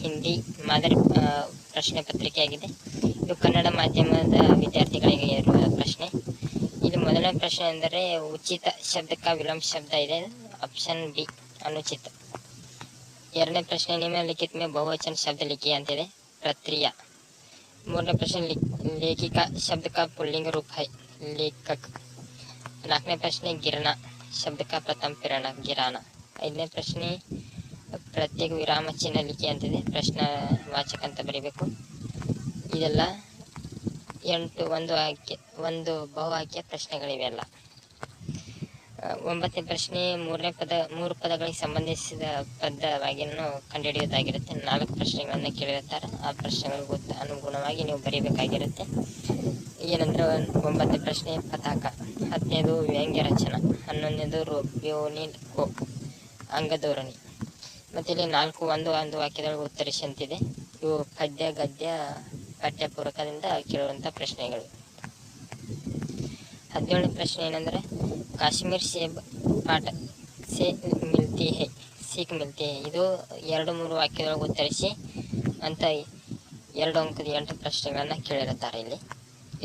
ಹಿಂದಿ ಮಾದರಿ ಪ್ರಶ್ನೆ ಪತ್ರಿಕೆಯಾಗಿದೆ. ಇದು ಕನ್ನಡ ಮಾಧ್ಯಮದ ವಿದ್ಯಾರ್ಥಿಗಳಿಗೆ ಇರುವ ಪ್ರಶ್ನೆ. ಇಲ್ಲಿ ಮೊದಲನೇ ಪ್ರಶ್ನೆ ಎಂದರೆ ಉಚಿತ ಶಬ್ದಕ್ಕೆ ವಿಲಂಬ ಶಬ್ದ ಇದೆ, ಆಪ್ಷನ್ ಬಿ ಅನುಚಿತ. ಎರಡನೇ ಪ್ರಶ್ನೆ निम्नलिखित में बहुवचन शब्द लिखिए अंतिದೆ, प्रत्रिय. ಮೂರನೇ ಪ್ರಶ್ನೆ लेखिका शब्द का पुल्लिंग रूप है, लेखक. ನಾಲ್ಕನೇ ಪ್ರಶ್ನೆ ಗಿರಣ शब्द का प्रथम ಪಿರಣ, ಗಿರಾನ. ಐದನೇ ಪ್ರಶ್ನೆ ಪ್ರತ್ಯೇಕ ವಿರಾಮ ಚಿಹ್ನೆ ಲಿಖಿ ಅಂತಿದೆ, ಪ್ರಶ್ನಾವಾಚಕ ಅಂತ ಬರೀಬೇಕು. ಇದೆಲ್ಲ 8 ಒಂದು ಬಹುವಾಕ್ಯ ಪ್ರಶ್ನೆಗಳಿವೆಲ್ಲ. ಒಂಬತ್ತನೇ ಪ್ರಶ್ನೆ ಮೂರು ಪದಗಳಿಗೆ ಸಂಬಂಧಿಸಿದ ಪದವಾಗಿಯನ್ನು ಕಂಡುಹಿಡಿಯುವುದಾಗಿರುತ್ತೆ. 4 ಪ್ರಶ್ನೆಗಳನ್ನು ಕೇಳಿರುತ್ತಾರೆ. ಆ ಪ್ರಶ್ನೆಗಳಿಗೂ ಅನುಗುಣವಾಗಿ ನೀವು ಬರೀಬೇಕಾಗಿರುತ್ತೆ. ಏನಂದ್ರೆ 9ನೇ ಪ್ರಶ್ನೆ ಪತಾಕ, 10ನೇದು ವ್ಯಂಗ್ಯ ರಚನಾ, 11ನೇದು ರೋಬ್ಯೋನಿಕೋ ಅಂಗಧೋರಣಿ. ಮತ್ತು ಇಲ್ಲಿ 4 ಒಂದು ವಾಕ್ಯದೊಳಗೆ ಉತ್ತರಿಸಿ ಅಂತಿದೆ. ಇವು ಪದ್ಯ ಗದ್ಯ ಪಠ್ಯಪೂರ್ವಕದಿಂದ ಕೇಳುವಂಥ ಪ್ರಶ್ನೆಗಳು. 17ನೇ ಪ್ರಶ್ನೆ ಏನಂದರೆ ಕಾಶ್ಮೀರ್ ಸೇಬ್ ಪಾಠ ಸೇ ಮಿಲ್ತಿ ಹೈ, ಸೀಖ್ ಮಿಲ್ತಿ ಹೈ. ಇದು 2-3 ವಾಕ್ಯದೊಳಗೆ ಉತ್ತರಿಸಿ ಅಂತ 2 ಅಂಕದ 8 ಪ್ರಶ್ನೆಗಳನ್ನು ಕೇಳಿರುತ್ತಾರೆ ಇಲ್ಲಿ.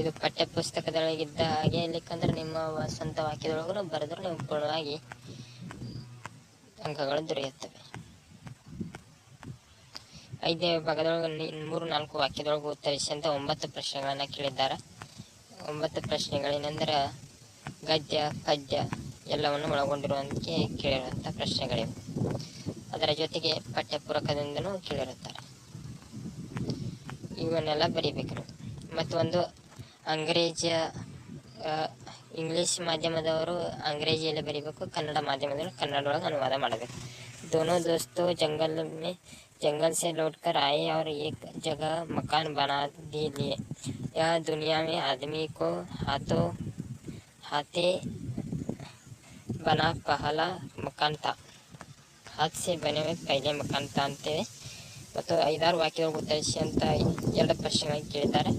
ಇದು ಪಠ್ಯ ಪುಸ್ತಕದೊಳಗಿದ್ದ ಹಾಗೆ ಇಲ್ಲಿಕಂದ್ರೆ ನಿಮ್ಮ ಸ್ವಂತ ವಾಕ್ಯದೊಳಗೂ ಬರೆದ್ರೆ ನೀವು ಪೂರ್ಣವಾಗಿ ಅಂಕಗಳು ದೊರೆಯುತ್ತವೆ. 5ನೇ ಭಾಗದೊಳಗೆ 3-4 ವಾಕ್ಯದೊಳಗೆ ಉತ್ತರಿಸಿ ಅಂತ 9 ಪ್ರಶ್ನೆಗಳನ್ನು ಕೇಳಿದ್ದಾರೆ. 9 ಪ್ರಶ್ನೆಗಳೇನೆಂದರೆ ಗದ್ಯ ಪದ್ಯ ಎಲ್ಲವನ್ನು ಒಳಗೊಂಡಿರುವಂತೆ ಕೇಳಿರುವಂಥ ಪ್ರಶ್ನೆಗಳಿವೆ. ಅದರ ಜೊತೆಗೆ ಪಠ್ಯಪೂರ್ವಕದಿಂದನೂ ಕೇಳಿರುತ್ತಾರೆ. ಇವನ್ನೆಲ್ಲ ಬರೀಬೇಕು. ಮತ್ತು ಒಂದು ಇಂಗ್ಲೀಷ್ ಮಾಧ್ಯಮದವರು ಅಂಗ್ರೇಜಿಯಲ್ಲಿ ಬರೀಬೇಕು, ಕನ್ನಡ ಮಾಧ್ಯಮದವರು ಕನ್ನಡದೊಳಗೆ ಅನುವಾದ ಮಾಡಬೇಕು. दोनों दोस्तों जंगल से लौटकर आए और एक जगह मकान बना लिए. यह दुनिया में आदमी को हाथे बना पहला मकान था, हाथ से बने हुए पहले मकान था ಅಂತೇಳಿ. ಮತ್ತು 5-6 ವಾಕ್ಯಗಳಿಗೆ ಉತ್ತರಿಸಿ ಅಂತ 2 ಪ್ರಶ್ನೆಗಳನ್ನು ಕೇಳಿದ್ದಾರೆ.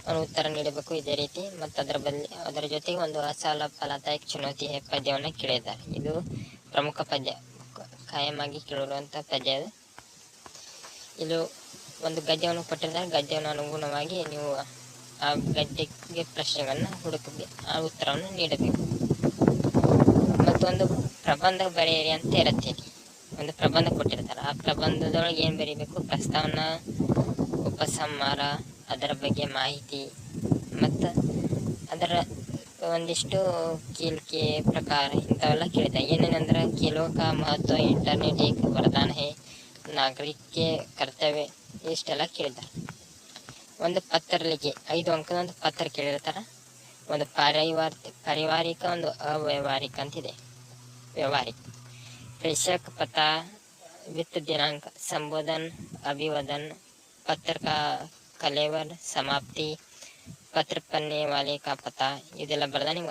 ಅವನು ಉತ್ತರ ನೀಡಬೇಕು ಇದೇ ರೀತಿ. ಮತ್ತು ಅದರ ಜೊತೆಗೆ ಒಂದು ಅಸಾಲ ಫಲದಾಯಕ ಚುನೌತಿ ಪದ್ಯವನ್ನು ಕೇಳಿದ್ದಾರೆ. ಇದು ಪ್ರಮುಖ ಪದ್ಯ, ಕಾಯಮಾಗಿ ಕೇಳಿರುವಂಥ ಪದ್ಯ ಅದು. ಇದು ಒಂದು ಗದ್ಯವನ್ನು ಕೊಟ್ಟಿರ್ತಾರೆ. ಗದ್ಯವನ್ನು ಅನುಗುಣವಾಗಿ ನೀವು ಆ ಗದ್ಯಕ್ಕೆ ಪ್ರಶ್ನೆಗಳನ್ನು ಹುಡುಕಬೇಕು, ಆ ಉತ್ತರವನ್ನು ನೀಡಬೇಕು. ಮತ್ತೊಂದು ಪ್ರಬಂಧ ಬರೆಯಿರಿ ಅಂತ ಇರುತ್ತೆ. ಒಂದು ಪ್ರಬಂಧ ಕೊಟ್ಟಿರ್ತಾರೆ. ಆ ಪ್ರಬಂಧದೊಳಗೆ ಏನು ಬರೀಬೇಕು, ಪ್ರಸ್ತಾವನ, ಉಪಸಂಹಾರ, ಅದರ ಬಗ್ಗೆ ಮಾಹಿತಿ ಮತ್ತು ಅದರ ಒಂದಿಷ್ಟು ಕೀಲಿಕೆ ಪ್ರಕಾರ ಇಂಥವೆಲ್ಲ ಕೇಳಿದ್ದಾರೆ. ಏನೇನಂದ್ರೆ खेलों का महत्व, इंटरनेट एक वरदान है, नागरिक के कर्तव्य, ಇಷ್ಟೆಲ್ಲ ಕೇಳಿದ್ದಾರೆ. ಒಂದು ಪತ್ರಲಿಕೆ 5 ಅಂಕದ ಒಂದು ಪತ್ರ ಕೇಳಿರ್ತಾರೆ. ಒಂದು ಪಾರಿವಾರಿಕ, ಒಂದು ಅವ್ಯವಹಾರಿಕ ಅಂತಿದೆ, ವ್ಯವಹಾರಿಕ. प्रेषक पता, वित्त दिनांक, संबोधन, अभिवादन, पत्र का कलेवर, समाप्ति, पत्र पढ़ने वाले का पता, ಇದೆಲ್ಲ ಬರೆದ ನೀವು